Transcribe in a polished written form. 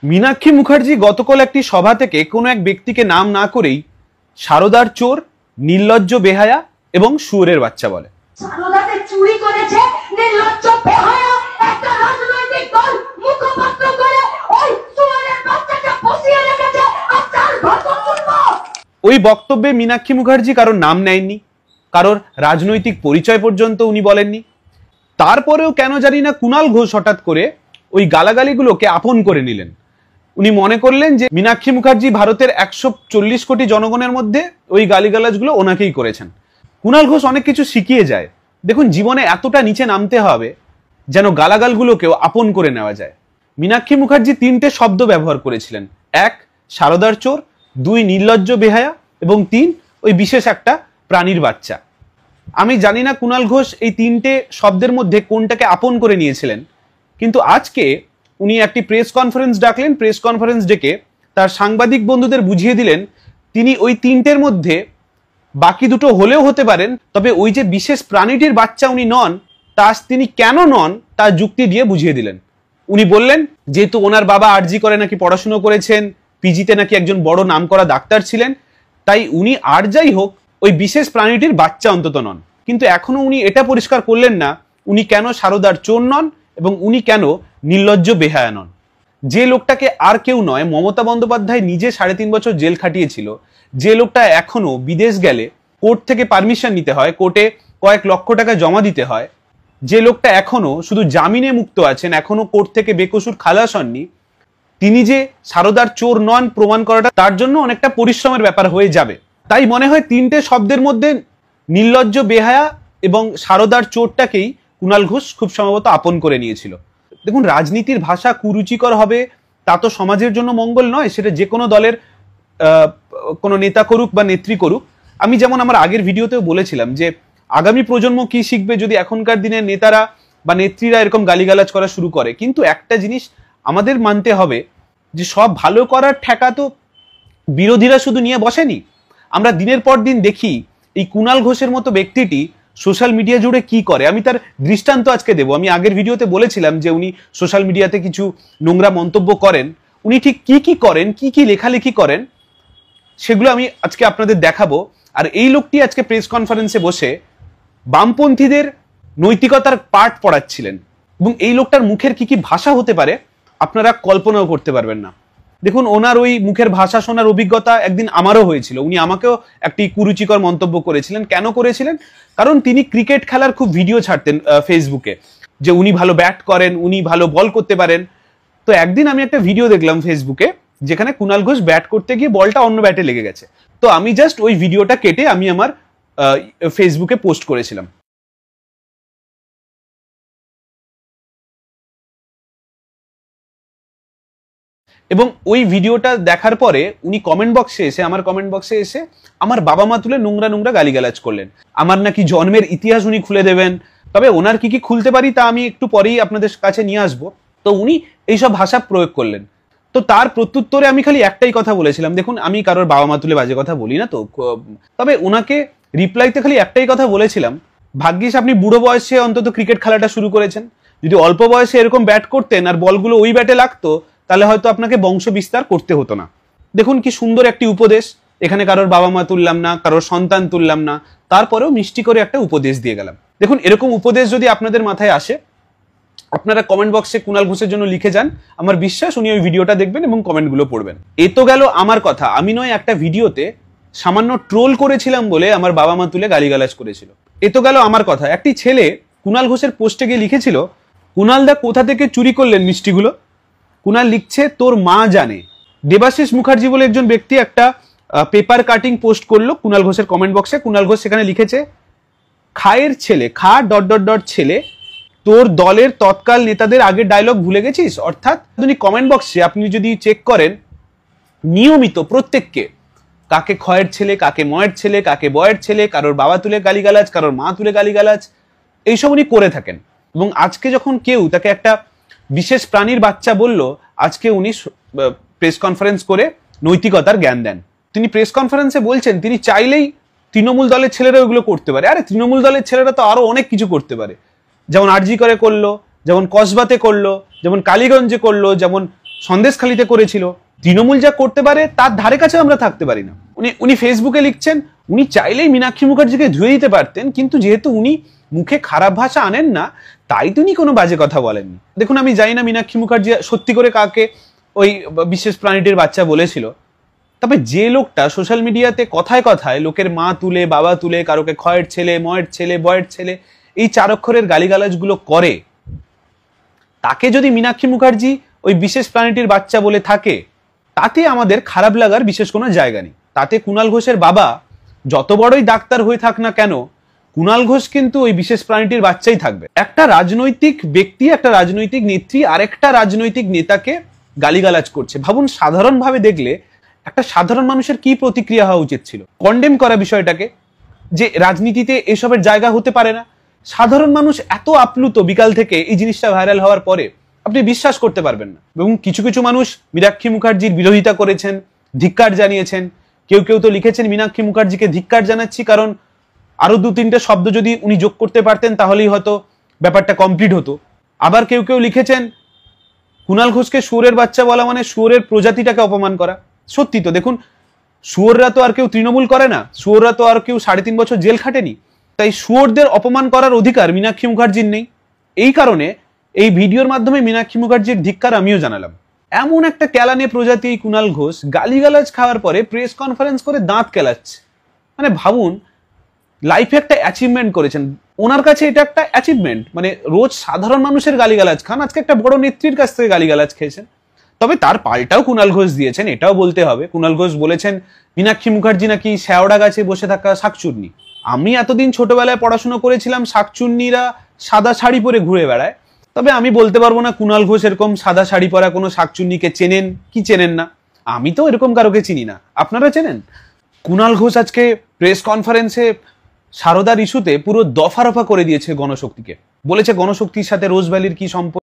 মীনাক্ষী মুখার্জি গতকাল একটি সভা থেকে কোনো এক ব্যক্তিকে নাম না করেই সারদার চোর, নির্লজ্জ বেহায়া এবং শুয়োরের বাচ্চা বলে। সারদাকে চুরি করেছে নির্লজ্জ বেহায়া একটা রাজনৈতিক দল মুখপাত্র করে ওই শুয়োরের বাচ্চাকে বসিয়ে রেখেছে। আর তার ঘটনা শুনবো। ওই বক্তব্যে মীনাক্ষী মুখার্জি কারোর নাম নেননি, কারোর রাজনৈতিক পরিচয় পর্যন্ত উনি বলেননি। তারপরেও কেন জানি না কুণাল ঘোষ হঠাৎ করে ওই গালাগালিগুলোকে আপন করে নিলেন। উনি মনে করলেন যে মীনাক্ষী মুখার্জি ভারতের 140 কোটি জনগণের মধ্যে ওই গালিগালাজগুলো ওনাকেই করেছেন। কুণাল ঘোষ অনেক কিছু শিখিয়ে যায়। দেখুন, জীবনে এতটা নিচে নামতে হবে যেন গালাগালগুলোকেও আপন করে নেওয়া যায়। মীনাক্ষী মুখার্জি 3টে শব্দ ব্যবহার করেছিলেন। 1 সারদার চোর, 2 নির্লজ্জ বেহায়া এবং 3 ওই বিশেষ একটা প্রাণীর বাচ্চা। আমি জানি না কুণাল ঘোষ এই 3টে শব্দের মধ্যে কোনটাকে আপন করে নিয়েছিলেন, কিন্তু আজকে উনি একটি প্রেস কনফারেন্স ডাকলেন। প্রেস কনফারেন্স ডেকে তার সাংবাদিক বন্ধুদের বুঝিয়ে দিলেন তিনি ওই 3টের মধ্যে বাকি দুটো হলেও হতে পারেন, তবে ওই যে বিশেষ প্রাণীটির বাচ্চা উনি নন, তা তিনি কেন নন তা যুক্তি দিয়ে বুঝিয়ে দিলেন। উনি বললেন যেহেতু ওনার বাবা আরজি করে নাকি পড়াশুনো করেছেন, পিজিতে নাকি একজন বড় নামকরা ডাক্তার ছিলেন, তাই উনি আর যাই হোক ওই বিশেষ প্রাণীটির বাচ্চা অন্তত নন। কিন্তু এখনো উনি এটা পরিষ্কার করলেন না উনি কেন সারদার চোর নন এবং উনি কেন নির্লজ্জ বেহায়া নন। যে লোকটাকে আর কেউ নয়, মমতা বন্দ্যোপাধ্যায় নিজে 3.5 বছর জেল খাটিয়েছিল, যে লোকটা এখনো বিদেশ গেলে কোর্ট থেকে পারমিশন নিতে হয়, কোর্টে কয়েক লক্ষ টাকা জমা দিতে হয়, যে লোকটা এখনো শুধু জামিনে মুক্ত আছেন, এখনো কোর্ট থেকে বেকসুর খালাস হননি, তিনি যে সারদার চোর নন প্রমাণ করাটা তার জন্য অনেকটা পরিশ্রমের ব্যাপার হয়ে যাবে। তাই মনে হয় 3টে শব্দের মধ্যে নির্লজ্জ বেহায়া এবং সারদার চোরটাকেই কুণাল ঘোষ খুব সম্ভবত আপন করে নিয়েছিল। দেখুন, রাজনীতির ভাষা কুরুচিকর হবে তা তো সমাজের জন্য মঙ্গল নয়, সেটা যে কোনো দলের কোনো নেতা করুক বা নেত্রী করুক। আমি যেমন আমার আগের ভিডিওতেও বলেছিলাম যে আগামী প্রজন্ম কি শিখবে যদি এখনকার দিনের নেতারা বা নেত্রীরা এরকম গালিগালাজ করা শুরু করে। কিন্তু একটা জিনিস আমাদের মানতে হবে যে সব ভালো করার ঠেকা তো বিরোধীরা শুধু নিয়ে বসেনি। আমরা দিনের পর দিন দেখি এই কুণাল ঘোষের মতো ব্যক্তিটি সোশ্যাল মিডিয়া জুড়ে কি করে। আমি তার দৃষ্টান্ত আজকে দেব। আমি আগের ভিডিওতে বলেছিলাম যে উনি সোশ্যাল মিডিয়াতে কিছু নোংরা মন্তব্য করেন, উনি ঠিক কি কি করেন, কি কি লেখালেখি করেন, সেগুলো আমি আজকে আপনাদের দেখাবো। আর এই লোকটি আজকে প্রেস কনফারেন্সে বসে বামপন্থীদের নৈতিকতার পাঠ পড়াচ্ছিলেন এবং এই লোকটার মুখের কি কি ভাষা হতে পারে আপনারা কল্পনাও করতে পারবেন না। দেখুন, ওনার ওই মুখের ভাষা শোনার অভিজ্ঞতা একদিন আমারও হয়েছিল। উনি আমাকেও একটি কুরুচিকর মন্তব্য করেছিলেন। কেন করেছিলেন? কারণ তিনি ক্রিকেট খেলার খুব ভিডিও ছাড়তেন ফেসবুকে, যে উনি ভালো ব্যাট করেন, উনি ভালো বল করতে পারেন। তো একদিন আমি একটা ভিডিও দেখলাম ফেসবুকে যেখানে কুণাল ঘোষ ব্যাট করতে গিয়ে বলটা অন্য ব্যাটে লেগে গেছে। তো আমি জাস্ট ওই ভিডিওটা কেটে আমি আমার ফেসবুকে পোস্ট করেছিলাম। এবং ওই ভিডিওটা দেখার পরে উনি কমেন্ট বক্সে এসে আমার বাবা মা তুলে নোংরা নোংরা গালিগালাজ করলেন। আমার নাকি জন্মের ইতিহাস উনি খুলে দেবেন, তবে ওনার কি কি খুলতে পারি তা আমি একটু পরেই আপনাদের কাছে নিয়ে আসবো। তো উনি এইসব ভাষা প্রয়োগ করলেন। তো তার প্রত্যুত্তরে আমি খালি একটাই কথা বলেছিলাম, দেখুন আমি কারোর বাবা মা তুলে বাজে কথা বলি না তো, তবে ওনাকে রিপ্লাইতে খালি একটাই কথা বলেছিলাম, ভাগ্যিস আপনি বুড়ো বয়সে অন্তত ক্রিকেট খেলাটা শুরু করেছেন। যদি অল্প বয়সে এরকম ব্যাট করতেন আর বলগুলো ওই ব্যাটে লাগতো তাহলে হয়তো আপনাকে বংশ বিস্তার করতে হতো না। দেখুন কি সুন্দর একটি উপদেশ। এখানে কারোর বাবা মা তুললাম না, কারোর সন্তান তুললাম না, তারপরেও মিষ্টি করে একটা উপদেশ দিয়ে গেলাম। দেখুন, এরকম উপদেশ যদি আপনাদের মাথায় আসে আপনারা কমেন্ট বক্সে কুণাল ঘোষের জন্য লিখে যান। আমার বিশ্বাস উনি ওই ভিডিওটা দেখবেন এবং কমেন্টগুলো পড়বেন। এ তো গেল আমার কথা। আমি নয় একটা ভিডিওতে সামান্য ট্রোল করেছিলাম বলে আমার বাবা মা তুলে গালিগালাজ করেছিল। এ তো গেল আমার কথা। একটি ছেলে কুণাল ঘোষের পোস্টে গিয়ে লিখেছিল, কুণাল দা কোথা থেকে চুরি করলেন মিষ্টিগুলো? কুণাল লিখছে, তোর মা জানে। দেবাশিস মুখার্জি বলে একজন ব্যক্তি একটা পেপার কাটিং পোস্ট করলো কুণাল ঘোষের কমেন্ট বক্সে। কুণাল ঘোষ সেখানে লিখেছে, খায়ের ছেলে, খা ... ছেলে, তোর দলের তৎকাল নেতাদের আগের ডায়লগ ভুলে গেছিস? অর্থাৎ কমেন্ট বক্সে আপনি যদি চেক করেন নিয়মিত প্রত্যেককে কাকে খয়ের ছেলে, কাকে ময়ের ছেলে, কাকে বয়ের ছেলে, কারোর বাবা তুলে গালিগালাজ, কারোর মা তুলে গালিগালাজ, এইসব উনি করে থাকেন। এবং আজকে যখন কেউ তাকে একটা বিশেষ প্রাণীর বাচ্চা বলল, আজকে উনি প্রেস কনফারেন্স করে নৈতিকতার জ্ঞান দেন। তিনি প্রেস কনফারেন্সে বলছেন তিনি চাইলেই তৃণমূল দলের ছেলেরা ওইগুলো করতে পারে। আরে তৃণমূল দলের ছেলেরা তো আরো অনেক কিছু করতে পারে, যেমন আরজি করে করলো, যেমন কসবাতে করলো, যেমন কালীগঞ্জে করলো, যেমন সন্দেশখালিতে করেছিল। তৃণমূল যা করতে পারে তার ধারে কাছে আমরা থাকতে পারি না। উনি ফেসবুকে লিখছেন, উনি চাইলেই মীনাক্ষী মুখার্জিকে ধুয়ে দিতে পারতেন, কিন্তু যেহেতু উনি মুখে খারাপ ভাষা আনেন না, তাই তিনি কোনো বাজে কথা বলেননি। দেখুন, আমি জানি না মীনাক্ষী মুখার্জি সত্যি করে কাকে ওই বিশেষ প্রাণীটির বাচ্চা বলেছিল, তবে যে লোকটা সোশ্যাল মিডিয়াতে কথায় কথায় লোকের মা তুলে, বাবা তুলে, কারোকে ক্ষয়ের ছেলে, ময়ের ছেলে, বয়ের ছেলে, এই 4 অক্ষরের গালিগালাজগুলো করে, তাকে যদি মীনাক্ষী মুখার্জি ওই বিশেষ প্রাণীটির বাচ্চা বলে থাকে, তাতে আমাদের খারাপ লাগার বিশেষ কোনো জায়গা নেই। তাতে কুণাল ঘোষের বাবা যত বড়ই ডাক্তার হয়ে থাক না কেন, কুণাল ঘোষ কিন্তু ওই বিশেষ প্রাণীটির বাচ্চাই থাকবে। একটা রাজনৈতিক ব্যক্তি, একটা রাজনৈতিক নেত্রী আরেকটা রাজনৈতিক নেতাকে গালিগালাজ করছে, ভাবুন সাধারণভাবে দেখলে একটা সাধারণ মানুষের কি প্রতিক্রিয়া হওয়া উচিত ছিল? কন্ডেম করা বিষয়টাকে, যে রাজনীতিতে এসবের জায়গা হতে পারে না। সাধারণ মানুষ এত আপ্লুত বিকাল থেকে এই জিনিসটা ভাইরাল হওয়ার পরে, আপনি বিশ্বাস করতে পারবেন না। এবং কিছু কিছু মানুষ মীনাক্ষী মুখার্জির বিরোধিতা করেছেন, ধিক্কার জানিয়েছেন। কেউ কেউ তো লিখেছেন, মীনাক্ষী মুখার্জিকে ধিক্কার জানাচ্ছি, কারণ আরো 2-3টে শব্দ যদি উনি যোগ করতে পারতেন তাহলেই হয়তো ব্যাপারটা কমপ্লিট হতো। আবার কেউ কেউ লিখেছেন, কুণাল ঘোষকে শুয়োরের বাচ্চা বলা মানে শুয়োরের প্রজাতিটাকে অপমান করা। সত্যি তো, দেখুন, শুয়োররা তো আর কেউ তৃণমূল করে না, শুয়োররা তো আর কেউ 3.5 বছর জেল খাটেনি, তাই শুয়োরদের অপমান করার অধিকার মীনাক্ষী মুখার্জির নেই। এই কারণে এই ভিডিওর মাধ্যমে মীনাক্ষী মুখার্জির ধিক্কার আমিও জানালাম। এমন একটা ক্যালানে প্রজাতি এই কুণাল ঘোষ গালিগালাজ খাওয়ার পরে প্রেস কনফারেন্স করে দাঁত কেলাচ্ছে। মানে ভাবুন, লাইফে একটা অ্যাচিভমেন্ট করেছেন, ওনার কাছে এটা একটা অ্যাচিভমেন্ট। মানে রোজ সাধারণ মানুষের গালিগালাজ খান, আজকে একটা বড় নেত্রীর কাছ থেকে গালিগালাজ খেয়েছেন। তবে তার পাল্টাও কুণাল ঘোষ দিয়েছেন, এটাও বলতে হবে। কুণাল ঘোষ বলেছেন মীনাক্ষী মুখার্জি নাকি শেওড়া গাছে বসে থাকা শাকচুন্নি। আমি এতদিন ছোটবেলায় পড়াশোনা করেছিলাম শাকচুন্নিরা সাদা শাড়ি পরে ঘুরে বেড়ায়, তবে আমি বলতে পারবো না কুণাল ঘোষ এরকম সাদা শাড়ি পরা কোনো শাকচুন্নিকে চেনেন কি চেনেন না। আমি তো এরকম কারোকে চিনি না, আপনারা চেনেন? কুণাল ঘোষ আজকে প্রেস কনফারেন্সে সারদার ইস্যুতে পুরো দফা রফা করে দিয়েছে গণশক্তিকে। বলেছে গণশক্তির সাথে রোজ ভ্যালির কি সম্পর্ক।